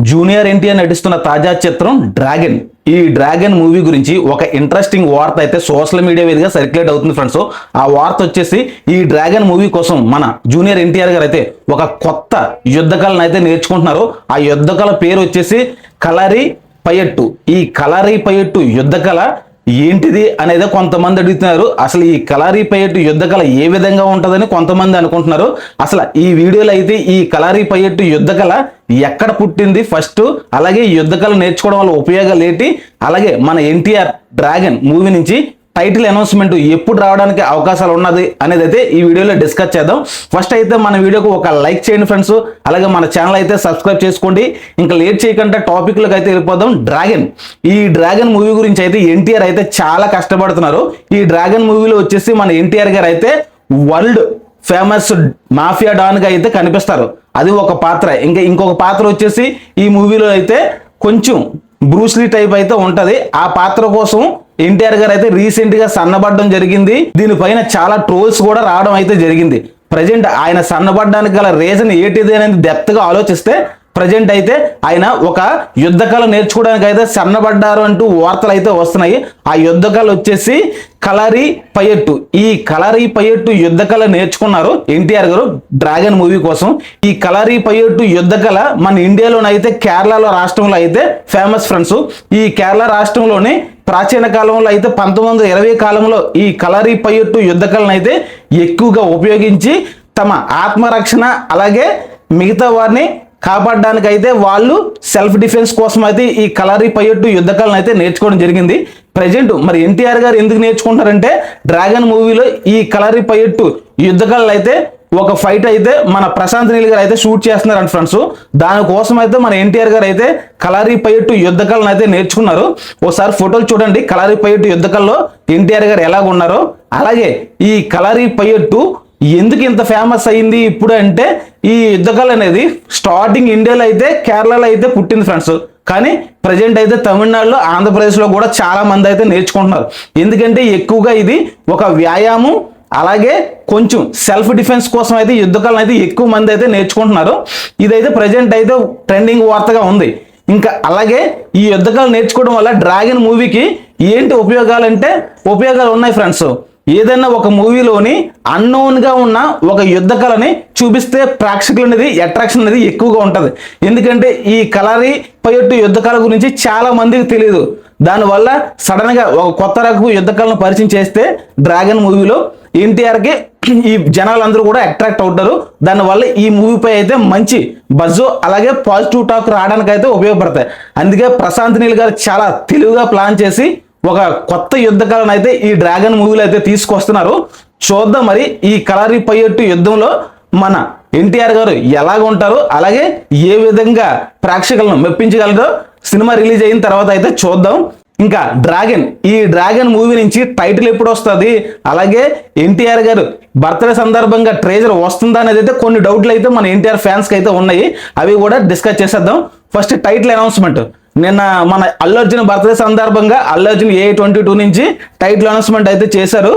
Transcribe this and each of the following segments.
Junior NTR నటిస్తున్న తాజా చిత్రం డ్రాగన్. ఈ డ్రాగన్ మూవీ గురించి ఒక ఇంట్రెస్టింగ్ వార్త అయితే సోషల్ మీడియా మీదుగా సర్క్యులేట్ అవుతుంది ఫ్రెండ్స్. ఆ వార్త వచ్చేసి ఈ డ్రాగన్ మూవీ కోసం మన జూనియర్ ఎన్టీఆర్ గారు అయితే ఒక కొత్త యుద్ధ కళను అయితే నేర్చుకుంటున్నారు. ఆ యుద్ధ కళ పేరు వచ్చేసి కలరి పయట్టు. ఈ కలరి పయట్టు యుద్ధ కళ ఏంటిది అనేది కొంతమంది అడుగుతున్నారు. అసలు ఈ కలారీ పయట్టు యుద్ధ కళ ఏ విధంగా ఉంటుందని కొంతమంది అనుకుంటున్నారు. అసలు ఈ వీడియోలో అయితే ఈ కలారీ పయట్టు యుద్ధ కళ ఎక్కడ పుట్టింది ఫస్ట్, అలాగే ఈ యుద్ధ కళ నేర్చుకోవడం వల్ల ఉపయోగాలు ఏంటి, అలాగే మన ఎన్టీఆర్ డ్రాగన్ మూవీ నుంచి టైటిల్ అనౌన్స్మెంట్ ఎప్పుడు రావడానికి అవకాశాలు ఉన్నది అనేది అయితే ఈ వీడియోలో డిస్కస్ చేద్దాం. ఫస్ట్ అయితే మన వీడియోకి ఒక లైక్ చేయండి ఫ్రెండ్స్, అలాగే మన ఛానల్ అయితే సబ్స్క్రైబ్ చేసుకోండి. ఇంకా లేట్ చేయకుండా టాపిక్లోకి అయితే వెళ్ళిపోదాం. డ్రాగన్, ఈ డ్రాగన్ మూవీ గురించి అయితే ఎన్టీఆర్ అయితే చాలా కష్టపడుతున్నారు. ఈ డ్రాగన్ మూవీలో వచ్చేసి మన ఎన్టీఆర్ గారు అయితే వరల్డ్ ఫేమస్ మాఫియా డాన్ గా అయితే కనిపిస్తారు. అది ఒక పాత్ర. ఇంకొక పాత్ర వచ్చేసి ఈ మూవీలో అయితే కొంచెం బ్రూస్లీ టైప్ అయితే ఉంటది. ఆ పాత్ర కోసం ఎన్టీఆర్ గారు అయితే రీసెంట్ గా సన్నబడడం జరిగింది. దీనిపైన చాలా ట్రోల్స్ కూడా రావడం అయితే జరిగింది. ప్రజెంట్ ఆయన సన్నబడడానికి గల రీజన్ ఏంటిది అనేది డెప్త్ గా ఆలోచిస్తే ప్రజెంట్ అయితే ఆయన ఒక యుద్ధ కళ నేర్చుకోవడానికి అయితే సన్నబడ్డారు అంటూ వార్తలు అయితే వస్తున్నాయి. ఆ యుద్ధ కళ వచ్చేసి కలరీ పయట్టు. ఈ కలరీ పయట్టు యుద్ధ కళ నేర్చుకున్నారు ఎన్టీఆర్ గారు డ్రాగన్ మూవీ కోసం. ఈ కలరీ పయట్టు యుద్ధ కళ మన ఇండియాలోనైతే కేరళలో రాష్ట్రంలో అయితే ఫేమస్ ఫ్రెండ్స్. ఈ కేరళ రాష్ట్రంలోని ప్రాచీన కాలంలో అయితే 1920 కాలంలో ఈ కలరీ పయట్టు యుద్ధ కళను అయితే ఎక్కువగా ఉపయోగించి తమ ఆత్మరక్షణ అలాగే మిగతా వారిని కాపాడడానికి అయితే వాళ్ళు సెల్ఫ్ డిఫెన్స్ కోసం అయితే ఈ కలరీ పయట్టు యుద్ధ కళను అయితే నేర్చుకోవడం జరిగింది. ప్రజెంట్ మరి ఎన్టీఆర్ గారు ఎందుకు నేర్చుకుంటారంటే డ్రాగన్ మూవీలో ఈ కలరీ పయట్టు యుద్ధ కళలు అయితే ఒక ఫైట్ అయితే మన ప్రశాంత్ నీల్ గారు అయితే షూట్ చేస్తున్నారంట ఫ్రెండ్స్. దానికోసం అయితే మన ఎన్టీఆర్ గారు అయితే కలరీ పయట్టు యుద్ధ కళను అయితే నేర్చుకున్నారు. ఒకసారి ఫోటోలు చూడండి, కలరీ పయట్టు యుద్ధ కళలో ఎన్టీఆర్ గారు ఎలాగ ఉన్నారో. అలాగే ఈ కలరీ పయట్టు ఎందుకు ఇంత ఫేమస్ అయింది ఇప్పుడు అంటే ఈ యుద్ధ కళ అనేది స్టార్టింగ్ ఇండియాలో అయితే కేరళలో అయితే పుట్టింది ఫ్రెండ్స్. కానీ ప్రజెంట్ అయితే తమిళనాడులో ఆంధ్రప్రదేశ్లో కూడా చాలా మంది అయితే నేర్చుకుంటున్నారు. ఎందుకంటే ఎక్కువగా ఇది ఒక వ్యాయామం అలాగే కొంచెం సెల్ఫ్ డిఫెన్స్ కోసం అయితే యుద్ధ కళను అయితే ఎక్కువ మంది అయితే నేర్చుకుంటున్నారు. ఇదైతే ప్రజెంట్ అయితే ట్రెండింగ్ వార్తగా ఉంది. ఇంకా అలాగే ఈ యుద్ధ కళ నేర్చుకోవడం వల్ల డ్రాగన్ మూవీకి ఏంటి ఉపయోగాలు అంటే ఉపయోగాలు ఉన్నాయి ఫ్రెండ్స్. ఏదైనా ఒక మూవీలోని అన్నోన్ గా ఉన్న ఒక యుద్ధ కళని చూపిస్తే ప్రేక్షకులు అనేది అట్రాక్షన్ అనేది ఎక్కువగా ఉంటుంది. ఎందుకంటే ఈ కలరీ పయట్టు యుద్ధ కళ గురించి చాలా మందికి తెలియదు. దానివల్ల సడన్ గా ఒక కొత్త రకపు యుద్ధ కళను పరిచయం చేస్తే డ్రాగన్ మూవీలో ఎన్టీఆర్కి ఈ జనాలందరూ కూడా అట్రాక్ట్ అవుతారు. దానివల్ల ఈ మూవీపై అయితే మంచి బజ్ అలాగే పాజిటివ్ టాక్ రావడానికి అయితే ఉపయోగపడతాయి. అందుకే ప్రశాంత్ నీల్ గారు చాలా తెలివిగా ప్లాన్ చేసి ఒక కొత్త యుద్ధ కళను అయితే ఈ డ్రాగన్ మూవీలో అయితే తీసుకొస్తున్నారు. చూద్దాం మరి ఈ కలరీ పయట్టు యుద్ధంలో మన ఎన్టీఆర్ గారు ఎలాగ ఉంటారు, అలాగే ఏ విధంగా ప్రేక్షకులను మెప్పించగలరో సినిమా రిలీజ్ అయిన తర్వాత అయితే చూద్దాం. ఇంకా డ్రాగన్, ఈ డ్రాగన్ మూవీ నుంచి టైటిల్ ఎప్పుడు వస్తుంది, అలాగే ఎన్టీఆర్ గారు బర్త్డే సందర్భంగా ట్రేజర్ వస్తుందా అనేది అయితే కొన్ని డౌట్లు అయితే మన ఎన్టీఆర్ ఫ్యాన్స్కి అయితే ఉన్నాయి. అవి కూడా డిస్కస్ చేసేద్దాం. First title announcement. నిన్న మన అల్లు అర్జున్ బర్త్డే సందర్భంగా అల్లు అర్జున్ A22 నుంచి టైటిల్ అనౌన్స్మెంట్ అయితే చేశారు.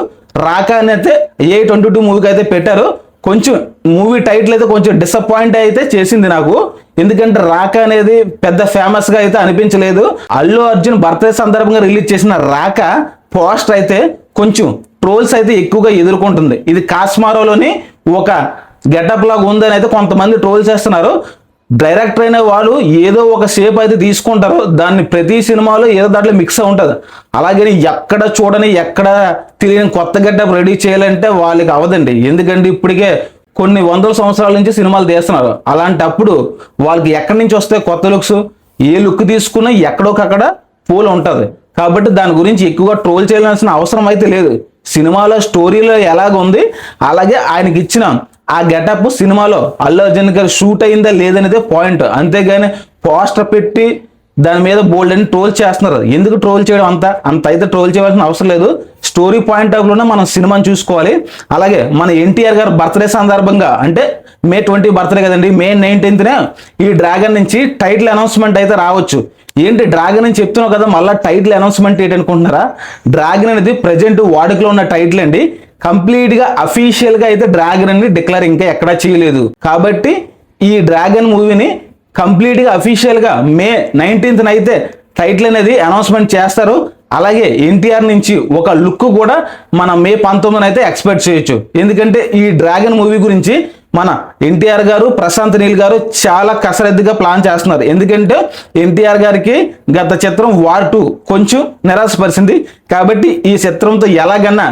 రాకా అని అయితే A22 మూవీకి అయితే పెట్టారు. కొంచెం మూవీ టైటిల్ అయితే కొంచెం డిసప్పాయింట్ అయితే చేసింది నాకు. ఎందుకంటే రాకా అనేది పెద్ద ఫేమస్ గా అయితే అనిపించలేదు. అల్లు అర్జున్ బర్త్డే సందర్భంగా రిలీజ్ చేసిన రాకా పోస్టర్ అయితే కొంచెం ట్రోల్స్ అయితే ఎక్కువగా ఎదుర్కొంటుంది. ఇది కాస్మారోలోని ఒక గెటప్ లాగా ఉందని అయితే కొంతమంది ట్రోల్ చేస్తున్నారు. డైరెక్టర్ అయిన వాళ్ళు ఏదో ఒక షేప్ అయితే తీసుకుంటారు, దాన్ని ప్రతి సినిమాలో ఏదో దాంట్లో మిక్స్ ఉంటుంది. అలాగే ఎక్కడ చూడని ఎక్కడ తెలియని కొత్త గెటప్ రెడీ చేయాలంటే వాళ్ళకి అవదండి. ఎందుకంటే ఇప్పటికే కొన్ని వందల సంవత్సరాల నుంచి సినిమాలు తీస్తున్నారు. అలాంటప్పుడు వాళ్ళకి ఎక్కడి నుంచి వస్తే కొత్త లుక్స్, ఏ లుక్ తీసుకున్నా ఎక్కడోకక్కడ పూలు ఉంటుంది. కాబట్టి దాని గురించి ఎక్కువగా ట్రోల్ చేయాల్సిన అవసరం అయితే లేదు. సినిమాలో స్టోరీలో ఎలాగ ఉంది అలాగే ఆయనకి ఇచ్చిన ఆ గెటప్ సినిమాలో అల్లు అర్జున్ గారు షూట్ అయిందా లేదనేదే పాయింట్. అంతేగాని పోస్టర్ పెట్టి దాని మీద బోల్డ్ అని ట్రోల్ చేస్తున్నారు. ఎందుకు ట్రోల్ చేయడం అంత అయితే ట్రోల్ చేయవలసిన అవసరం లేదు. స్టోరీ పాయింట్ ఆఫ్ లోనే మనం సినిమాని చూసుకోవాలి. అలాగే మన ఎన్టీఆర్ గారు బర్త్డే సందర్భంగా అంటే May 20 బర్త్డే కదండి, May 19నే ఈ డ్రాగన్ నుంచి టైటిల్ అనౌన్స్మెంట్ అయితే రావచ్చు. ఏంటి డ్రాగన్ అని చెప్తున్నావు కదా, మళ్ళీ టైటిల్ అనౌన్స్మెంట్ ఏంటి అనుకుంటున్నారా? డ్రాగన్ అనేది ప్రజెంట్ వాడుకలో ఉన్న టైటిల్ అండి. కంప్లీట్ గా అఫీషియల్ గా అయితే డ్రాగన్ అని డిక్లేర్ ఇంకా ఎక్కడా చేయలేదు. కాబట్టి ఈ డ్రాగన్ మూవీని కంప్లీట్గా అఫీషియల్గా మే 19th అయితే టైటిల్ అనేది అనౌన్స్మెంట్ చేస్తారు. అలాగే ఎన్టీఆర్ నుంచి ఒక లుక్ కూడా మనం మే 19న అయితే ఎక్స్పెక్ట్ చేయొచ్చు. ఎందుకంటే ఈ డ్రాగన్ మూవీ గురించి మన ఎన్టీఆర్ గారు, ప్రశాంత్ నీల్ గారు చాలా కసరత్తుగా ప్లాన్ చేస్తున్నారు. ఎందుకంటే ఎన్టీఆర్ గారికి గత చిత్రం వార్ 2 కొంచెం నిరాశపరిచింది. కాబట్టి ఈ చిత్రంతో ఎలాగన్నా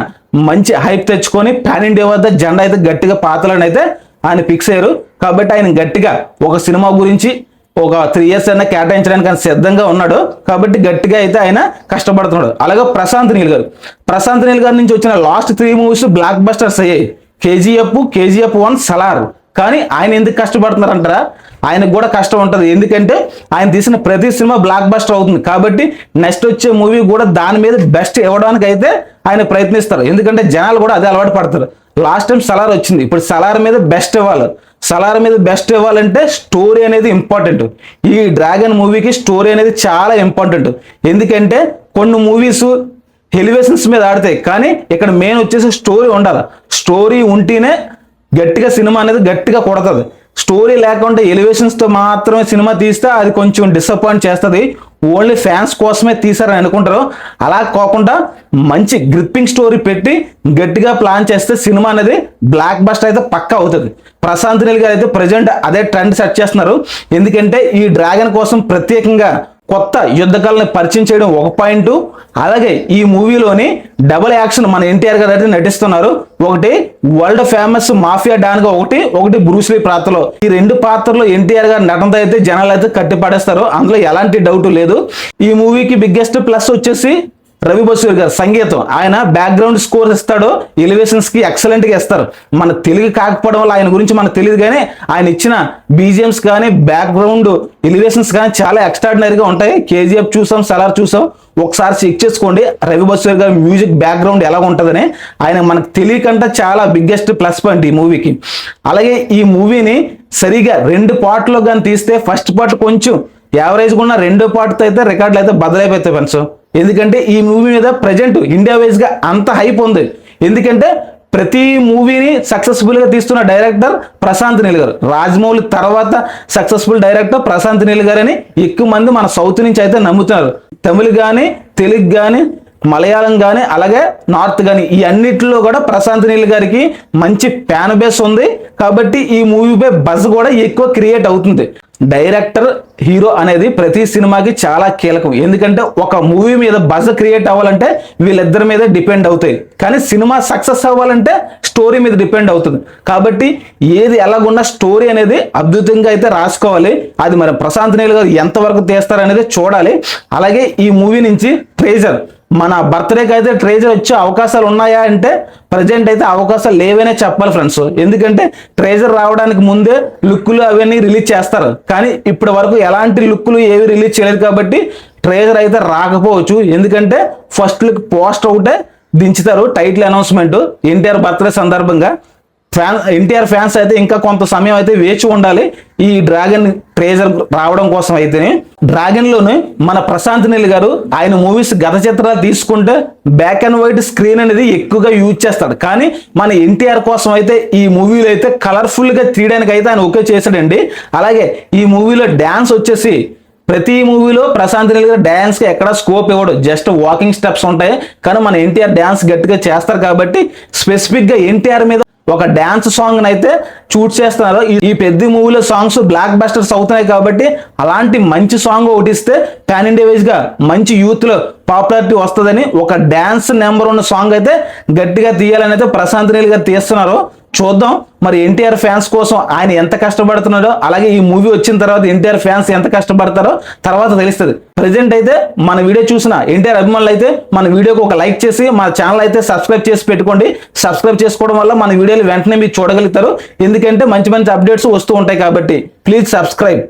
మంచి హైప్ తెచ్చుకొని పాన్ ఇండియా వద్ద జెండా అయితే గట్టిగా పాతాలని అయితే ఆయన ఫిక్స్ అయ్యారు. కాబట్టి ఆయన గట్టిగా ఒక సినిమా గురించి ఒక 3 years అయినా కేటాయించడానికి ఆయన సిద్ధంగా ఉన్నాడు. కాబట్టి గట్టిగా అయితే ఆయన కష్టపడుతున్నాడు. అలాగే ప్రశాంత్ నీల్ గారి నుంచి వచ్చిన లాస్ట్ 3 movies బ్లాక్ బస్టర్స్ అయ్యాయి. కేజీఎఫ్ 1, సలార్. కానీ ఆయన ఎందుకు కష్టపడుతున్నారు అంటారా? ఆయనకు కూడా కష్టం ఉంటుంది. ఎందుకంటే ఆయన తీసిన ప్రతి సినిమా బ్లాక్ బస్టర్ అవుతుంది. కాబట్టి నెక్స్ట్ వచ్చే మూవీ కూడా దాని మీద బెస్ట్ ఇవ్వడానికి అయితే ఆయన ప్రయత్నిస్తారు. ఎందుకంటే జనాలు కూడా అదే అలవాటు పడతారు. లాస్ట్ టైం సలార్ వచ్చింది, ఇప్పుడు సలార్ మీద బెస్ట్ ఇవ్వాలి. సలార్ మీద బెస్ట్ ఇవ్వాలంటే స్టోరీ అనేది ఇంపార్టెంట్. ఈ డ్రాగన్ మూవీకి స్టోరీ అనేది చాలా ఇంపార్టెంట్. ఎందుకంటే కొన్ని మూవీస్ ఎలివేషన్స్ మీద ఆడతాయి, కానీ ఇక్కడ మెయిన్ వచ్చేసి స్టోరీ ఉండాలి. స్టోరీ ఉంటేనే గట్టిగా సినిమా అనేది గట్టిగా కొడుతుంది. స్టోరీ లేకుండా ఎలివేషన్స్తో మాత్రమే సినిమా తీస్తే అది కొంచెం డిసప్పాయింట్ చేస్తుంది. ఓన్లీ ఫ్యాన్స్ కోసమే తీసారని అనుకుంటారు. అలా కాకుండా మంచి గ్రిప్పింగ్ స్టోరీ పెట్టి గట్టిగా ప్లాన్ చేస్తే సినిమా అనేది బ్లాక్ బస్టర్ అయితే పక్కా అవుతుంది. ప్రశాంత్ నీల్ గారు అయితే ప్రజెంట్ అదే ట్రెండ్ సెట్ చేస్తున్నారు. ఎందుకంటే ఈ డ్రాగన్ కోసం ప్రత్యేకంగా కొత్త యుద్ధకాలను పరిచయం చేయడం ఒక పాయింట్. అలాగే ఈ మూవీలోని డబుల్ యాక్షన్ మన ఎన్టీఆర్ గారు అయితే నటిస్తున్నారు. ఒకటి వరల్డ్ ఫేమస్ మాఫియా డాన్ గా ఒకటి బ్రూస్లీ పాత్రలో. ఈ 2 పాత్రలో ఎన్టీఆర్ గారు నటనతో అయితే జనాలు అయితే కట్టి పడేస్తారు. అందులో ఎలాంటి డౌట్ లేదు. ఈ మూవీకి బిగ్గెస్ట్ ప్లస్ వచ్చేసి రవి బసూరి గారు సంగీతం. ఆయన బ్యాక్గ్రౌండ్ స్కోర్ ఇస్తాడు, ఎలివేషన్స్ కి ఎక్సలెంట్ గా ఇస్తారు. మన తెలుగు కాకపోవడం వల్ల ఆయన గురించి మనకు తెలియదు, కానీ ఆయన ఇచ్చిన బీజిఎంస్ కానీ బ్యాక్గ్రౌండ్ ఎలివేషన్స్ కానీ చాలా ఎక్స్ట్రాడినరీగా ఉంటాయి. కేజీఎఫ్ చూసాం, సలార్ చూసాం, ఒకసారి చెక్ చేసుకోండి రవి బసూరి గారి మ్యూజిక్ బ్యాక్గ్రౌండ్ ఎలా ఉంటుందని. ఆయన మనకు తెలియకుండా చాలా బిగ్గెస్ట్ ప్లస్ పాయింట్ ఈ మూవీకి. అలాగే ఈ మూవీని సరిగా 2 పార్ట్లో కానీ తీస్తే ఫస్ట్ పార్ట్ కొంచెం యావరేజ్గా ఉన్న 2వ పార్ట్తో అయితే రికార్డులు అయితే బదలైపోతాయి ఫ్రెండ్స్. ఎందుకంటే ఈ మూవీ మీద ప్రజెంట్ ఇండియా వైజ్ గా అంత హైప్ ఉంది. ఎందుకంటే ప్రతి మూవీని సక్సెస్ఫుల్ గా తీస్తున్న డైరెక్టర్ ప్రశాంత్ నీల్ గారు. రాజమౌళి తర్వాత సక్సెస్ఫుల్ డైరెక్టర్ ప్రశాంత్ నీల్ గారు అని ఎక్కువ మంది మన సౌత్ నుంచి అయితే నమ్ముతున్నారు. తమిళ్ కానీ, తెలుగు కానీ, మలయాళం కానీ, అలాగే నార్త్ కానీ, ఈ అన్నిటిలో కూడా ప్రశాంత్ నీల్ గారికి మంచి ఫ్యాన్ బేస్ ఉంది. కాబట్టి ఈ మూవీపై బజ్ కూడా ఎక్కువ క్రియేట్ అవుతుంది. డైరెక్టర్, హీరో అనేది ప్రతి సినిమాకి చాలా కీలకం. ఎందుకంటే ఒక మూవీ మీద బజ్ క్రియేట్ అవ్వాలంటే వీళ్ళిద్దరి మీద డిపెండ్ అవుతాయి, కానీ సినిమా సక్సెస్ అవ్వాలంటే స్టోరీ మీద డిపెండ్ అవుతుంది. కాబట్టి ఏది ఎలాగున్నా స్టోరీ అనేది అద్భుతంగా అయితే రాసుకోవాలి. అది మరి ప్రశాంత్ నీల్ గారు ఎంతవరకు తీస్తారనేది చూడాలి. అలాగే ఈ మూవీ నుంచి ట్రైజర్, మన బర్త్డేకి అయితే ట్రైజర్ వచ్చే అవకాశాలు ఉన్నాయా అంటే ప్రజెంట్ అయితే అవకాశాలు లేవనే చెప్పాలి ఫ్రెండ్స్. ఎందుకంటే ట్రైజర్ రావడానికి ముందే లుక్లు అవన్నీ రిలీజ్ చేస్తారు, కానీ ఇప్పటి వరకు ఎలాంటి లుక్లు ఏవి రిలీజ్ చేయలేదు. కాబట్టి ట్రైజర్ అయితే రాకపోవచ్చు. ఎందుకంటే ఫస్ట్ లుక్ పోస్ట్ ఒకటే దించుతారు, టైటిల్ అనౌన్స్మెంట్ ఎన్టీఆర్ బర్త్డే సందర్భంగా. ఎన్టీఆర్ ఫ్యాన్స్ అయితే ఇంకా కొంత సమయం అయితే వేచి ఉండాలి ఈ డ్రాగన్ ట్రేజర్ రావడం కోసం. అయితే డ్రాగన్ లోనే మన ప్రశాంత్ నీల్ గారు ఆయన మూవీస్ గత చిత్రాలు తీసుకుంటే బ్లాక్ అండ్ వైట్ స్క్రీన్ అనేది ఎక్కువగా యూజ్ చేస్తాడు, కానీ మన ఎన్టీఆర్ కోసం అయితే ఈ మూవీలో అయితే కలర్ఫుల్ గా తీయడానికి అయితే ఆయన ఓకే చేశాడండి. అలాగే ఈ మూవీలో డాన్స్ వచ్చేసి ప్రతి మూవీలో ప్రశాంత్ నీల్ గారు డాన్స్ కి ఎక్కడ స్కోప్ ఇవ్వడు, జస్ట్ వాకింగ్ స్టెప్స్ ఉంటాయి. కానీ మన ఎన్టీఆర్ డాన్స్ గట్టిగా చేస్తారు. కాబట్టి స్పెసిఫిక్ గా ఎన్టీఆర్ మీద ఒక డాన్స్ సాంగ్ అయితే షూట్ చేస్తున్నారు. ఈ పెద్ద మూవీలో సాంగ్స్ బ్లాక్ బస్టర్స్ అవుతున్నాయి. కాబట్టి అలాంటి మంచి సాంగ్ ఒకటి ఇస్తే పాన్ ఇండియా వైజ్ గా మంచి యూత్ లో పాపులారిటీ వస్తుందని ఒక డాన్స్ నెంబర్ ఉన్న సాంగ్ అయితే గట్టిగా తీయాలని అయితే ప్రశాంత్ నీల్ గారు తీస్తున్నారు. చూద్దాం మరి ఎన్టీఆర్ ఫ్యాన్స్ కోసం ఆయన ఎంత కష్టపడుతున్నాడో, అలాగే ఈ మూవీ వచ్చిన తర్వాత ఎన్టీఆర్ ఫ్యాన్స్ ఎంత కష్టపడతారో తర్వాత తెలుస్తుంది. ప్రెజెంట్ అయితే మన వీడియో చూసిన ఎన్టీఆర్ అభిమానులు అయితే మన వీడియోకి ఒక లైక్ చేసి మన ఛానల్ అయితే సబ్స్క్రైబ్ చేసి పెట్టుకోండి. సబ్స్క్రైబ్ చేసుకోవడం వల్ల మన వీడియోలు వెంటనే మీరు చూడగలుగుతారు. ఎందుకంటే మంచి మంచి అప్డేట్స్ వస్తూ ఉంటాయి. కాబట్టి ప్లీజ్ సబ్స్క్రైబ్.